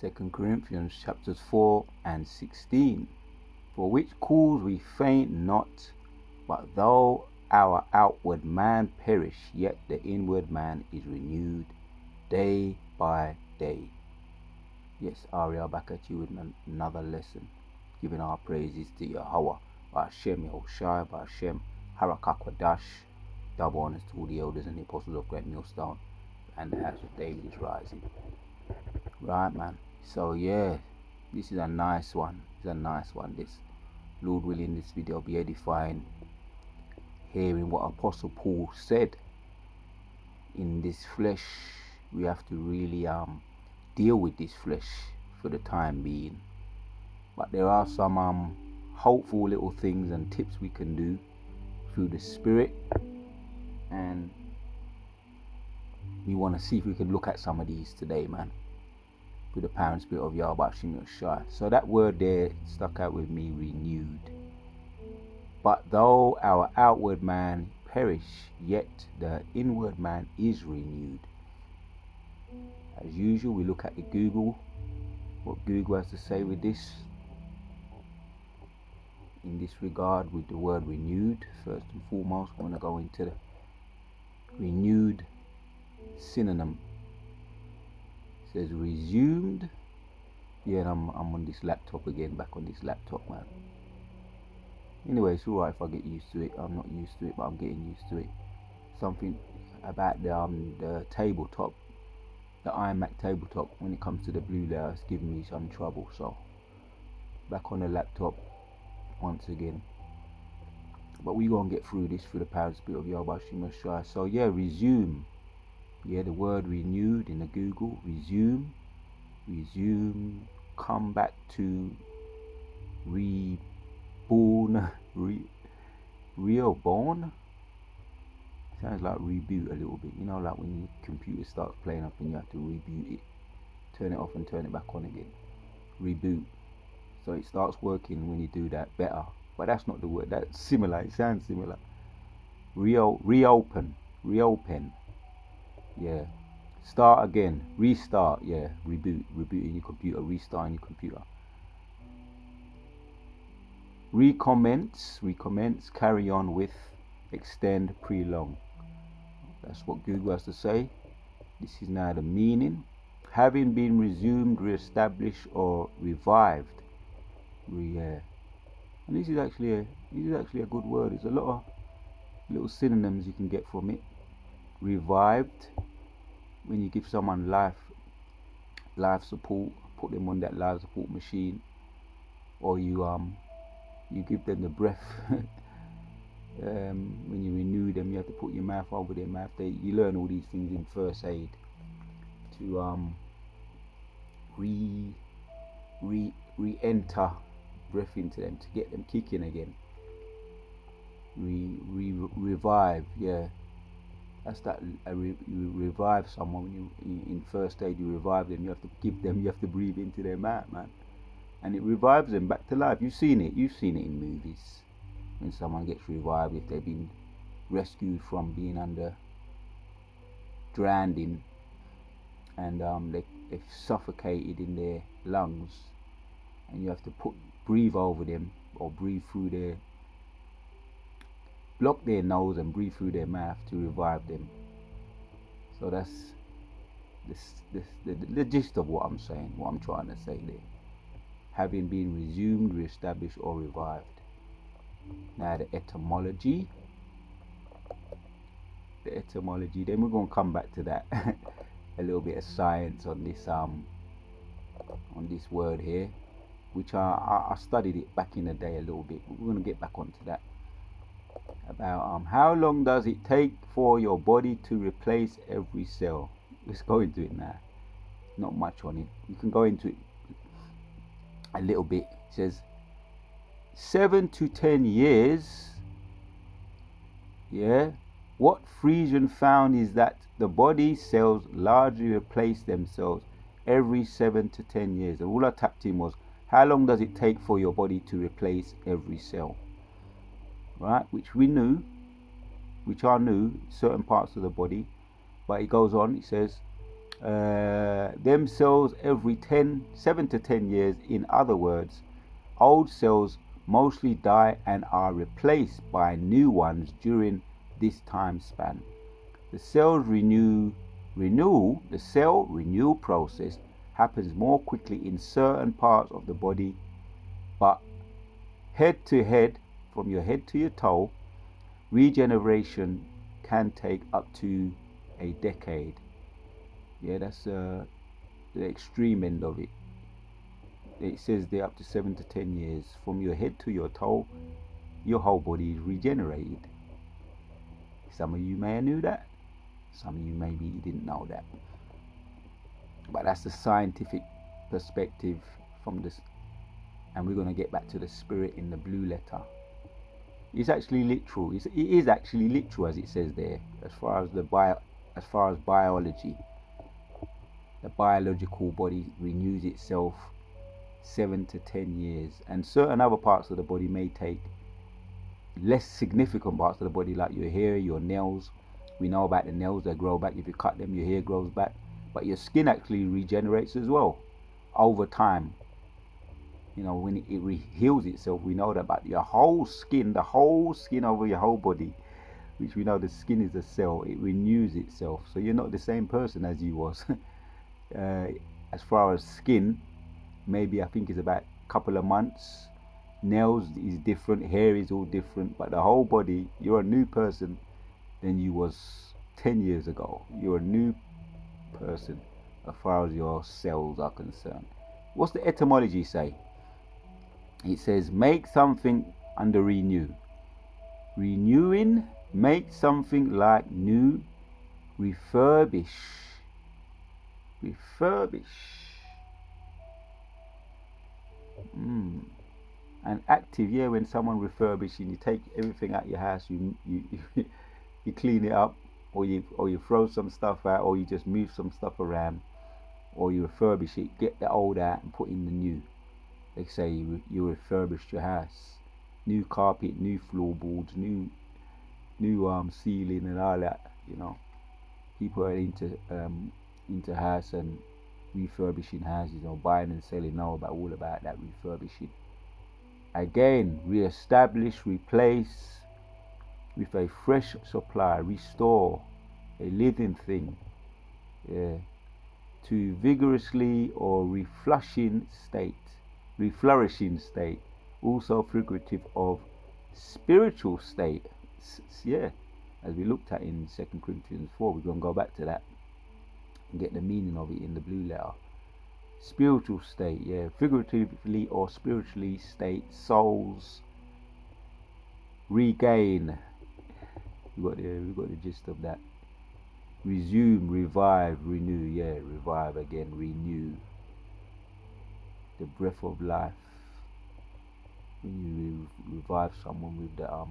2 Corinthians chapters 4 and 16. For which cause we faint not, but though our outward man perish, yet the inward man is renewed day by day. Yes, Ariel, back at you with another lesson, giving our praises to Yahweh, Hashem Yahushai, Hashem Harakakwadash. Double honors to all the elders and the apostles of Great Millstone, and the house of David is rising. Right, man. So yeah, this is a nice one. This, Lord willing, this video will be edifying, hearing what Apostle Paul said. In this flesh, we have to really deal with this flesh for the time being. But there are some hopeful little things and tips we can do through the Spirit, and we want to see if we can look at some of these today, man, through the power and Spirit of Yahweh Hashem Yahushai. So that word there stuck out with me, renewed. But though our outward man perish, yet the inward man is renewed. As usual, we look at the Google, what Google has to say with this. In this regard, with the word renewed, first and foremost, I want to go into the renewed synonym. It says resumed. Yeah, I'm on this laptop again, back on this laptop, man. Anyway, it's alright if I get used to it. I'm not used to it, but I'm getting used to it. Something about the tabletop, the iMac tabletop, when it comes to the blue layer, it's giving me some trouble. So back on the laptop once again. But we're going to get through this through the power and Spirit of Yahweh Hashem Yahushai. So yeah, resume. Yeah, the word renewed in the Google. Resume. Come back to reborn. Reborn. Sounds like reboot a little bit. You know, like when your computer starts playing up and you have to reboot it. Turn it off and turn it back on again. Reboot. So it starts working when you do that better. But that's not the word. That's similar. It sounds similar. Reopen. Yeah. Start again. Restart. Yeah. Rebooting your computer. Restarting your computer. Recommence. Carry on with. Extend. Prolong. That's what Google has to say. This is now the meaning. Having been resumed, re-established, or revived. And this is actually a good word. There's a lot of little synonyms you can get from it. Revived, when you give someone life support, put them on that life support machine, or you give them the breath. When you renew them, you have to put your mouth over their mouth. You learn all these things in first aid to re-enter breath into them, to get them kicking again. Revive, yeah. That's that. You revive someone when you in first aid. You revive them. You have to give them. You have to breathe into their mouth, man, and it revives them back to life. You've seen it in movies when someone gets revived, if they've been rescued from being under drowning, and they've suffocated in their lungs, and you have to breathe over them, or breathe through block their nose and breathe through their mouth to revive them. So that's the gist of what I'm saying, what I'm trying to say there. Having been resumed, re-established, or revived. Now the etymology. Then we're going to come back to that. A little bit of science on this word here, which I studied it back in the day a little bit. But we're going to get back onto that. About how long does it take for your body to replace every cell? Let's go into it now. Not much on it. You can go into it a little bit. It says 7 to 10 years. Yeah. What Friesian found is that the body cells largely replace themselves every 7 to 10 years. And all I tapped in was, how long does it take for your body to replace every cell? Right, which I knew certain parts of the body, but it goes on. It says themselves every 7 to 10 years. In other words, old cells mostly die and are replaced by new ones during this time span. The cell renewal process happens more quickly in certain parts of the body, but head to head, from your head to your toe, regeneration can take up to a decade. Yeah, that's the extreme end of it. It says they're up to 7 to 10 years. From your head to your toe, your whole body is regenerated. Some of you may have knew that. Some of you maybe didn't know that. But that's the scientific perspective from this. And we're going to get back to the spirit in the blue letter. It's actually literal. It is actually literal, as it says there, as far as biology. The biological body renews itself 7 to 10 years, and certain other parts of the body may take less significant parts of the body, like your hair, your nails. We know about the nails, they grow back. If you cut them, your hair grows back. But your skin actually regenerates as well over time. You know, when it heals itself, we know that. But your whole skin, the whole skin over your whole body, which we know the skin is a cell, it renews itself. So you're not the same person as you was. As far as skin, maybe I think it's about a couple of months. Nails is different, hair is all different, but the whole body, you're a new person than you was 10 years ago. You're a new person as far as your cells are concerned. What's the etymology say? It says make something under renew. Renewing, make something like new, refurbish. And active, yeah, when someone refurbishing, you take everything out your house, you you clean it up, or you throw some stuff out, or you just move some stuff around, or you refurbish it, get the old out and put in the new. They say you refurbished your house, new carpet, new floorboards, new ceiling and all that. You know, people are into house and refurbishing houses, or buying and selling, know about all about that refurbishing. Again, re-establish, replace with a fresh supply, restore a living thing, yeah, to vigorously or reflourishing state, also figurative of spiritual state, yeah, as we looked at in 2 Corinthians 4. We're going to go back to that and get the meaning of it in the blue letter. Spiritual state, yeah, figuratively or spiritually state, souls regain. We got the gist of that. Resume, revive, renew, yeah, revive again, renew. The breath of life. When you revive someone with the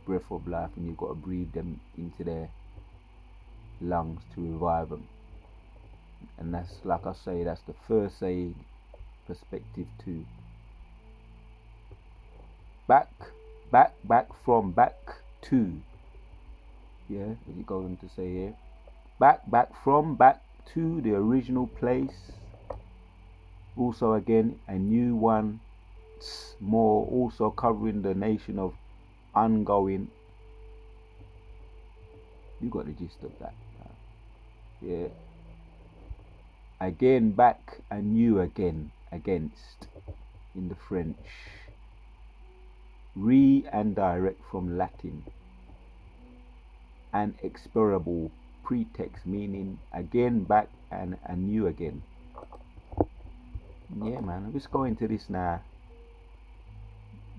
breath of life, and you've got to breathe them into their lungs to revive them. And that's, like I say, that's the first aid perspective too. Back from, back to. Yeah, as it goes on to say here. Back from, back to the original place. Also again, a new one more, also covering the nation of ongoing. You got the gist of that. Yeah. Again, back, and new again, against, in the French. Re and direct from Latin. An explorable pretext, meaning again, back, and new again. Yeah, man, let's go into this now.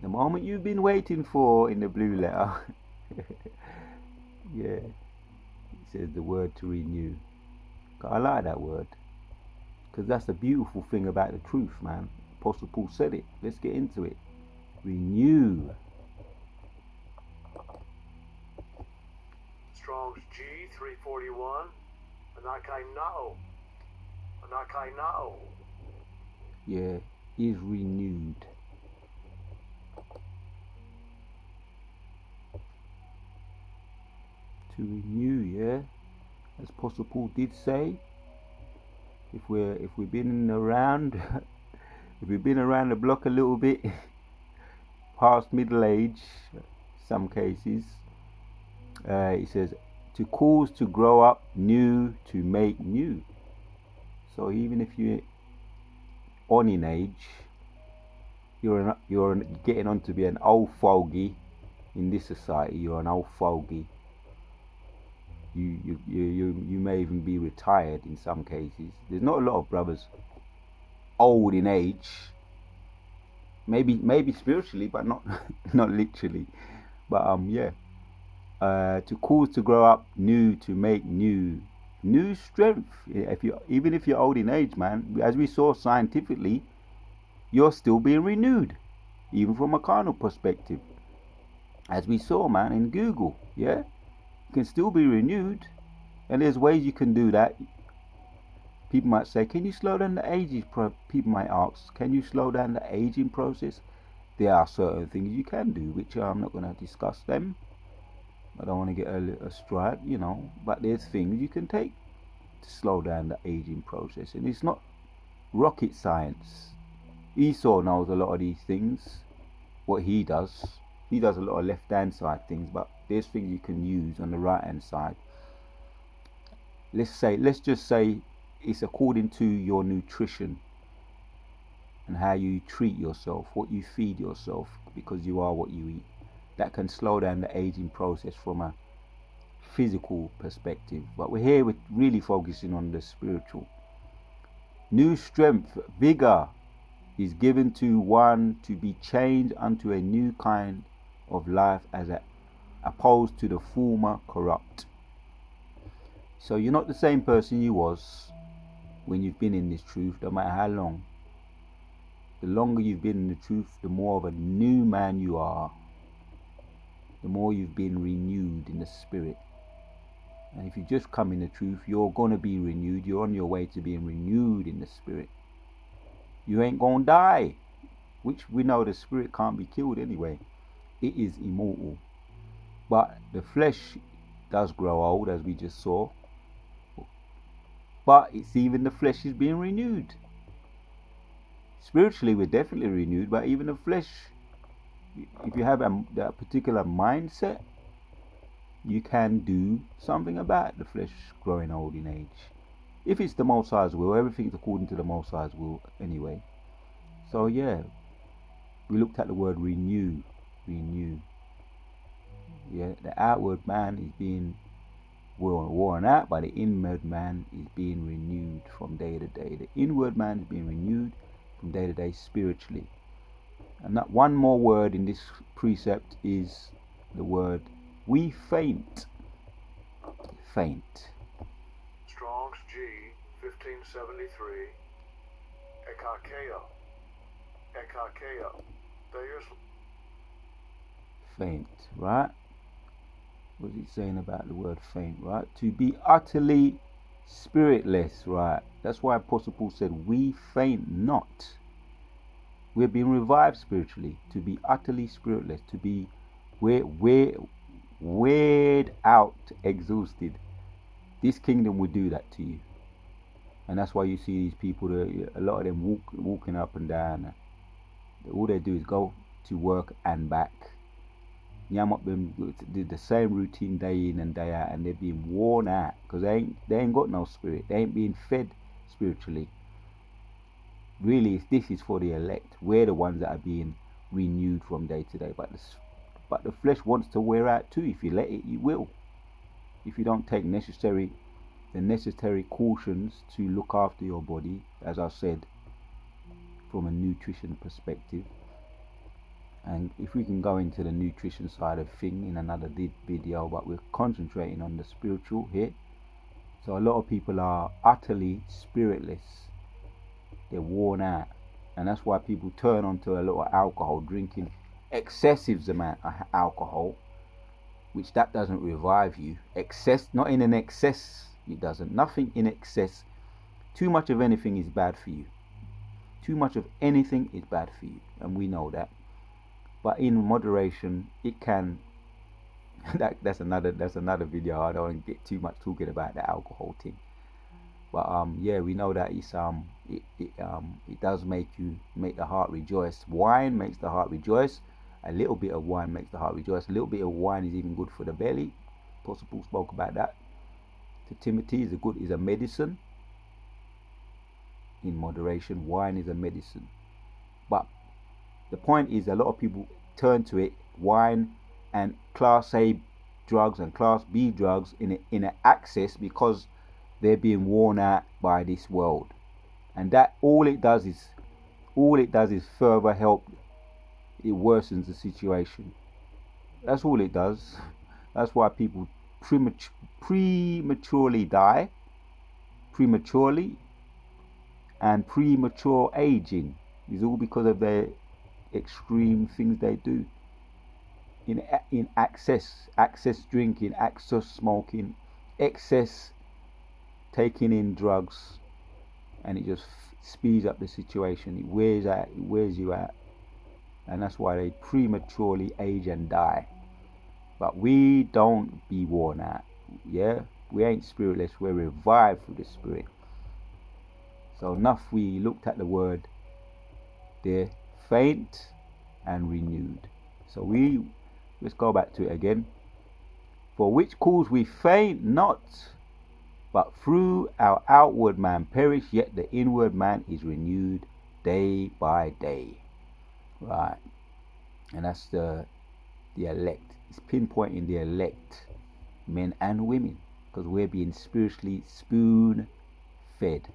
The moment you've been waiting for in the blue letter. Yeah, it says the word to renew. I like that word, because that's the beautiful thing about the truth, man. Apostle Paul said it. Let's get into it. Renew. Strong's G 341. Anakainao. Yeah, is renewed. To renew, yeah, as Apostle Paul did say, if we've been around, if we've been around the block a little bit, past middle age, some cases, it says to cause to grow up new, to make new. So even if you're on in age, you're getting on to be an old fogey in this society. You're an old fogey. You may even be retired in some cases. There's not a lot of brothers old in age. Maybe spiritually, but not not literally. But yeah. To cause to grow up new, to make new strength. Even if you're old in age, man, as we saw scientifically, you're still being renewed, even from a carnal perspective. As we saw, man, in Google, yeah, you can still be renewed, and there's ways you can do that. People might say, can you slow down the aging? People might ask, can you slow down the aging process? There are certain things you can do, which I'm not going to discuss them. I don't want to get a strike, but there's things you can take to slow down the aging process, and it's not rocket science. Esau knows a lot of these things. What he does a lot of left hand side things, but there's things you can use on the right hand side. Let's just say it's according to your nutrition and how you treat yourself, what you feed yourself, because you are what you eat. That can slow down the aging process from a physical perspective. But we're really focusing on the spiritual. New strength, vigor is given to one to be changed unto a new kind of life as opposed to the former corrupt. So you're not the same person you was when you've been in this truth, no matter how long. The longer you've been in the truth, the more of a new man you are. The more you've been renewed in the spirit. And if you just come in the truth, you're going to be renewed. You're on your way to being renewed in the spirit. You ain't going to die, which we know the spirit can't be killed anyway. It is immortal. But the flesh does grow old, as we just saw. But it's even the flesh is being renewed. Spiritually, we're definitely renewed, but even the flesh, if you have that particular mindset, you can do something about the flesh growing old in age. If it's the Most High's will, everything's according to the Most High's will anyway. So yeah, we looked at the word renew. Yeah, the outward man is being worn out, but the inward man is being renewed from day to day. The inward man is being renewed from day to day spiritually. And that one more word in this precept is the word we faint. Faint. Strong's G 1573. Ekakea. There's faint, right? What's it saying about the word faint, right? To be utterly spiritless, right? That's why Apostle Paul said, we faint not. We're being revived spiritually. To be utterly spiritless. To be weighed out, exhausted. This kingdom will do that to you. And that's why you see these people, a lot of them walking up and down. All they do is go to work and back. Yam up them, do the same routine day in and day out, and they're being worn out because they ain't got no spirit. They ain't being fed spiritually. Really, this is for the elect. We're the ones that are being renewed from day to day. But the flesh wants to wear out too. If you let it, you will. If you don't take the necessary cautions to look after your body, as I said, from a nutrition perspective. And if we can go into the nutrition side of thing in another video, but we're concentrating on the spiritual here. So a lot of people are utterly spiritless. They're worn out. And that's why people turn onto a lot of alcohol, drinking excessive amount of alcohol, which that doesn't revive you. Excess, not in an excess, it doesn't. Nothing in excess. Too much of anything is bad for you. Too much of anything is bad for you. And we know that. But in moderation, it can. That's another video. I don't want to get too much talking about the alcohol thing. But yeah, we know that it does make the heart rejoice. Wine makes the heart rejoice. A little bit of wine makes the heart rejoice. A little bit of wine is even good for the belly. Apostle Paul spoke about that to Timothy. Is a medicine in moderation. Wine is a medicine. But the point is, a lot of people turn to it, wine and Class A drugs and Class B drugs in an access, because they're being worn out by this world, and that all it does is further help. It worsens the situation. That's all it does. That's why people prematurely die, and premature aging is all because of their extreme things they do in excess drinking, excess smoking, excess taking in drugs, and it just speeds up the situation. It wears you out, and that's why they prematurely age and die. But we don't be worn out. Yeah, we ain't spiritless. We're revived through the Spirit. So enough. We looked at the word there, faint and renewed. So let's go back to it again. For which cause we faint not, but through our outward man perish, yet the inward man is renewed day by day. Right. And that's the elect. It's pinpointing the elect, men and women, because we're being spiritually spoon fed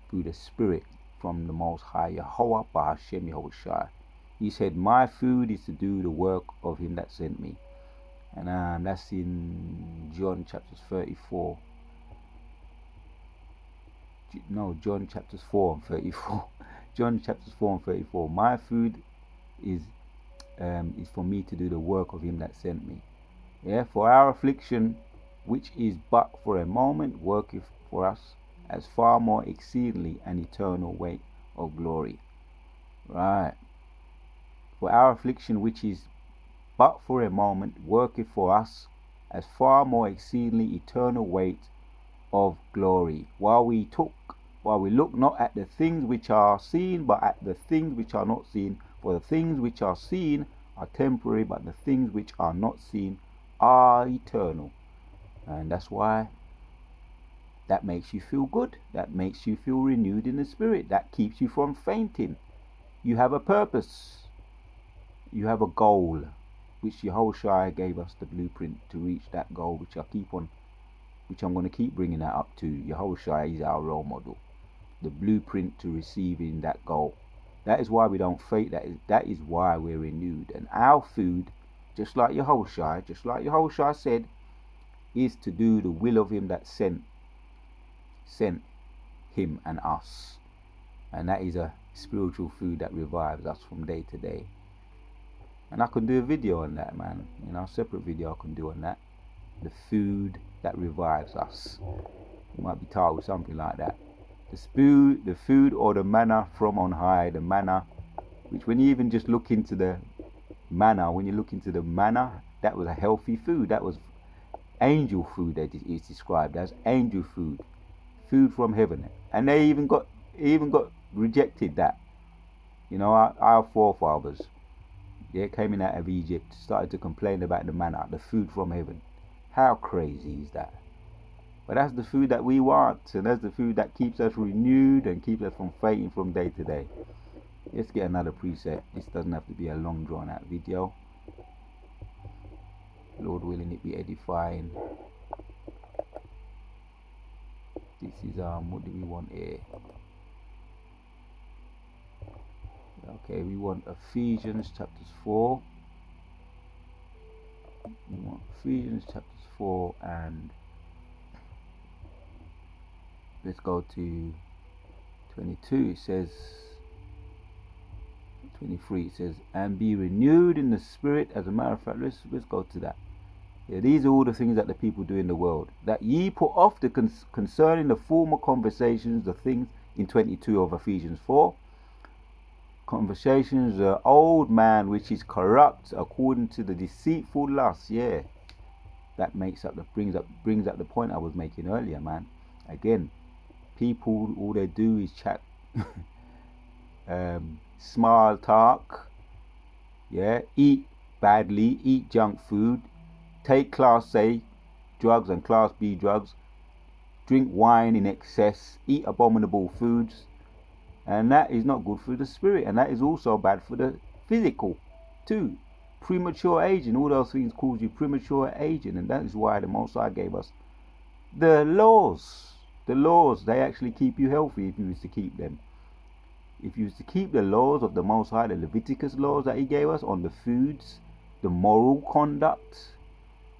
through the Spirit from the Most High, Yahweh Ba'Hashem Yahushua. He said, my food is to do the work of him that sent me. And that's in John chapters 34. No, John chapters 4 and 34. John chapters 4 and 34. My food is for me to do the work of him that sent me. Yeah, for our affliction, which is but for a moment, worketh for us as far more exceedingly an eternal weight of glory. Right. For our affliction, which is but for a moment, worketh for us as far more exceedingly eternal weight of glory. While we look not at the things which are seen, but at the things which are not seen. For the things which are seen are temporary, but the things which are not seen are eternal. And that's why that makes you feel good. That makes you feel renewed in the Spirit. That keeps you from fainting. You have a purpose. You have a goal, which Yahushua gave us the blueprint to reach that goal, which I'm going to keep bringing that up to. Yahushua is our role model, the blueprint to receiving that goal. That is why we don't faint. That is why we're renewed. And our food, just like Yahushua said, is to do the will of him that sent him and us. And that is a spiritual food that revives us from day to day. And I can do a video on that, man. A separate video I can do on that. The food that revives us. It might be titled something like that. The food or the manna from on high. The manna, which when you even just look into the manna, that was a healthy food. That was angel food that is described as angel food. Food from heaven. And they even got rejected that. Our forefathers, they came in out of Egypt, started to complain about the manna, the food from heaven. How crazy is that? But that's the food that we want, and that's the food that keeps us renewed and keeps us from fainting from day to day. Let's get another preset. This doesn't have to be a long drawn out video. Lord willing, it be edifying. This is what do we want here? Okay, we want Ephesians chapters 4. We want Ephesians chapters 4, and let's go to 22. It says 23. It says, and be renewed in the Spirit. As a matter of fact, let's go to that. Yeah, these are all the things that the people do in the world. That ye put off the concerning the former conversations, the things in 22 of Ephesians 4. Conversations, the old man which is corrupt according to the deceitful lust. Yeah, that brings up the point I was making earlier, man. Again, people, all they do is chat, small talk, yeah, eat badly, eat junk food, take class A drugs and class B drugs, drink wine in excess, eat abominable foods, and that is not good for the spirit, and that is also bad for the physical too. Premature aging, all those things cause you premature aging, and that is why the Most High gave us the laws. The laws, they actually keep you healthy if you was to keep them. If you was to keep the laws of the Most High, the Leviticus laws that He gave us on the foods, the moral conduct,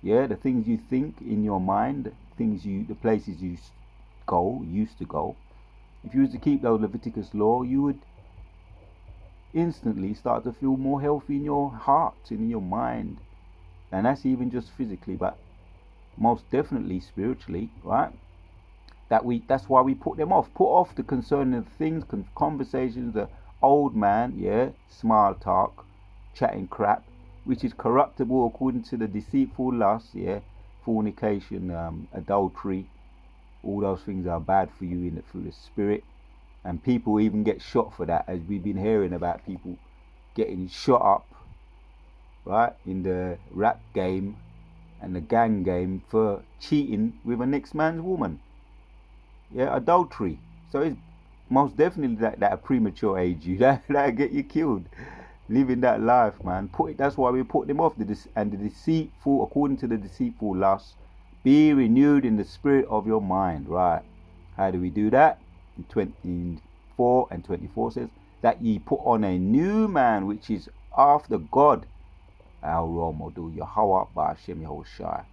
yeah, the things you think in your mind, the places you used to go. If you was to keep those Leviticus law, you would instantly start to feel more healthy in your heart and in your mind. And that's even just physically, but most definitely spiritually, right? That's why we put them off. Put off the concerning things, conversations, the old man, yeah, small talk, chatting crap, which is corruptible according to the deceitful lust, yeah, fornication, adultery. All those things are bad for you through the spirit. And people even get shot for that, as we've been hearing about people getting shot up, right, in the rap game and the gang game for cheating with a next man's woman. Yeah, adultery. So it's most definitely that a premature age you that get you killed. Living that life, man. That's why we put them off. The deceitful, according to the deceitful lust, be renewed in the spirit of your mind. Right? How do we do that? In 24 and 24 says that ye put on a new man, which is after God, our role model, Yahweh Ba'ashem Yahushai,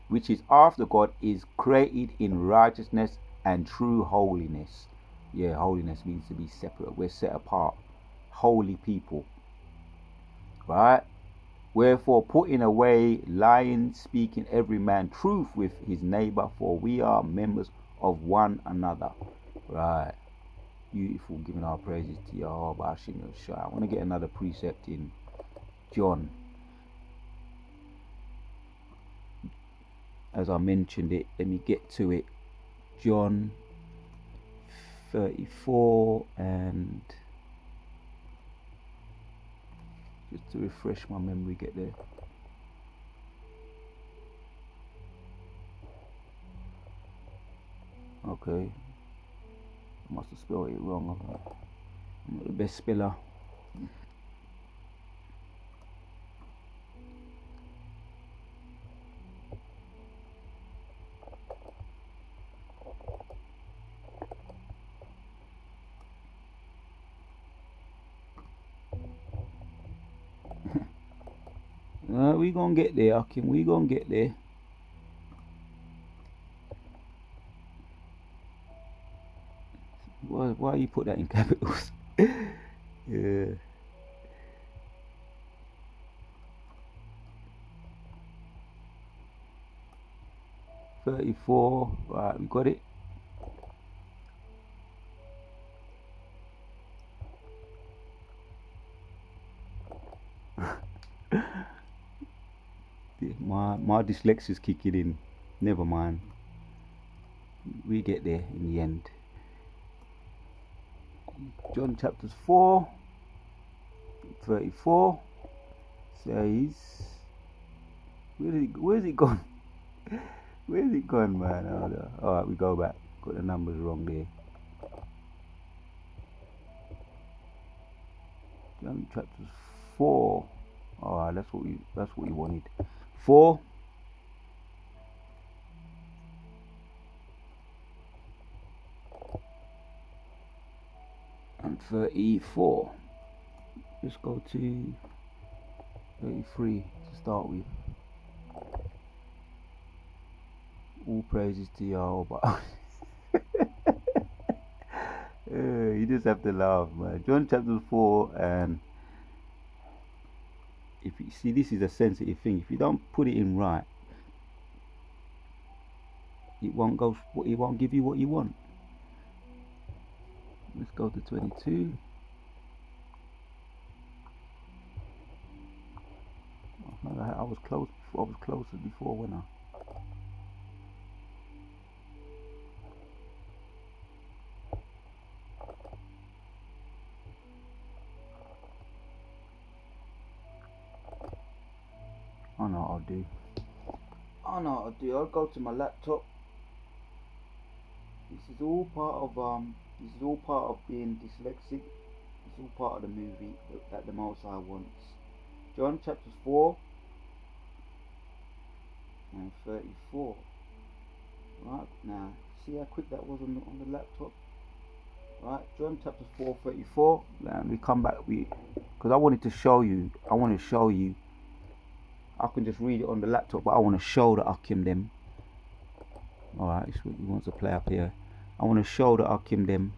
which is after God, is created in righteousness and true holiness. Yeah, holiness means to be separate. We're set apart, holy people. Right? Wherefore, putting away lying, speaking every man truth with his neighbor, for we are members of one another. Right? Beautiful, giving our praises to Yahweh Ba'ashem Yahushai. I want to get another precept in John. As I mentioned it, let me get to it. John 34, and just to refresh my memory, get there. Okay, I must have spelled it wrong. I'm not the best speller. We gonna get there, Akim. We gonna get there. Why you put that in capitals? Yeah. 34. Right, we got it. My dyslexia's kicking in. Never mind. We get there in the end. John chapters 4, 34 says, where's it gone? Where's it gone, man? Alright, we go back. Got the numbers wrong there. John chapters 4. Alright, that's what we wanted. 4. And 34. Let's go to 33 to start with. All praises to Yahweh, but you just have to laugh, man. John chapter 4, and if you see, this is a sensitive thing. If you don't put it in right, it won't give you what you want. Let's go to 22. I was close. I was closer before, when I. know what I'll do. I'll go to my laptop. This is all part of being dyslexic. It's all part of the movie that the Most High wants. John chapters 4 and 34. Right, now see how quick that was on the laptop. Right, John chapter 4, 34. Now we come back, because I wanted to show you. I can just read it on the laptop, but I want to show the Akim them. Alright, he wants to play up here. I want to show the Akim them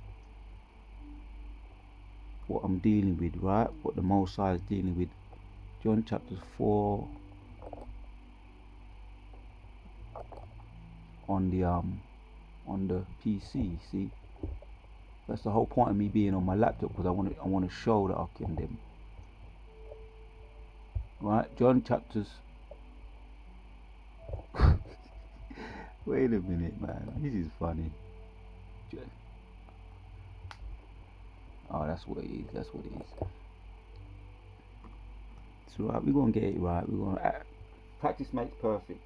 what I'm dealing with, right? What the Most High is dealing with. John chapter 4 on the PC. See, that's the whole point of me being on my laptop, because I want to show the Akim them. Right, John chapters. Wait a minute, man. This is funny. Oh, that's what it is. It's right. We're gonna get it right. Practice makes perfect.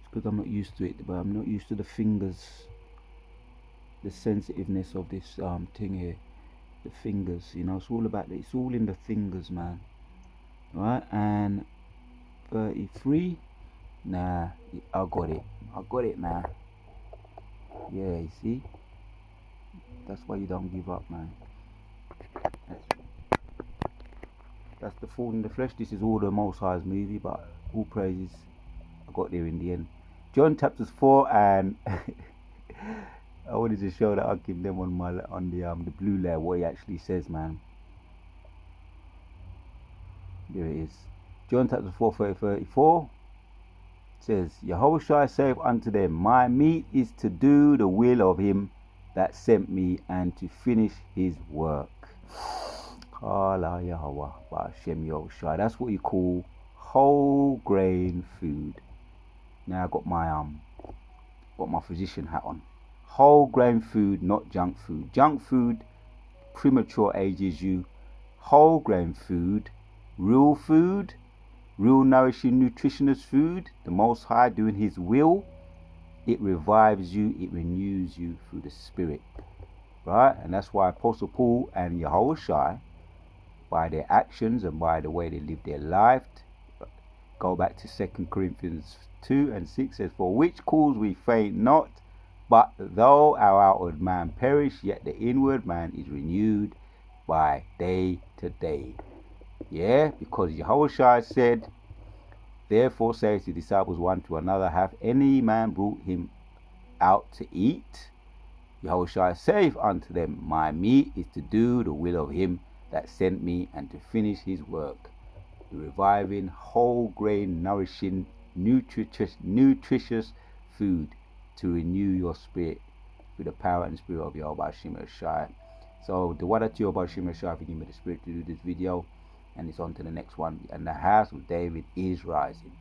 It's because I'm not used to it, but I'm not used to the fingers, the sensitiveness of this thing here. The fingers, it's all about it. It's all in the fingers, man. Right, and 33. Nah, I got it now. Yeah, you see, that's why you don't give up, man. That's the Thorn in the Flesh. This is all the Most High's movie, but all praises, I got there in the end. John chapters 4 and I wanted to show that I'll give them on the blue layer what he actually says, man. There it is. John chapter 4, 34 says, Yahushua saith unto them, My meat is to do the will of him that sent me, and to finish his work. That's what you call whole grain food. Now I got my physician hat on. Whole grain food, not junk food. Junk food premature ages you. Whole grain food, real nourishing, nutritious food, the Most High doing his will, it revives you, it renews you through the Spirit. Right? And that's why Apostle Paul and Yahushua, by their actions and by the way they live their life, go back to 2 Corinthians 2 and 6 says, For which cause we faint not, but though our outward man perish, yet the inward man is renewed by day to day. Yeah, because Yahushua said, Therefore says the disciples one to another, Hath any man brought him out to eat? Yahushua saith unto them, My meat is to do the will of him that sent me, and to finish his work. The reviving, whole grain, nourishing, nutritious food to renew your spirit with the power and spirit of Yahweh Shema Shai. So the water to Yahweh Shema Shai, give me the spirit to do this video, and it's on to the next one. And the house of David is rising.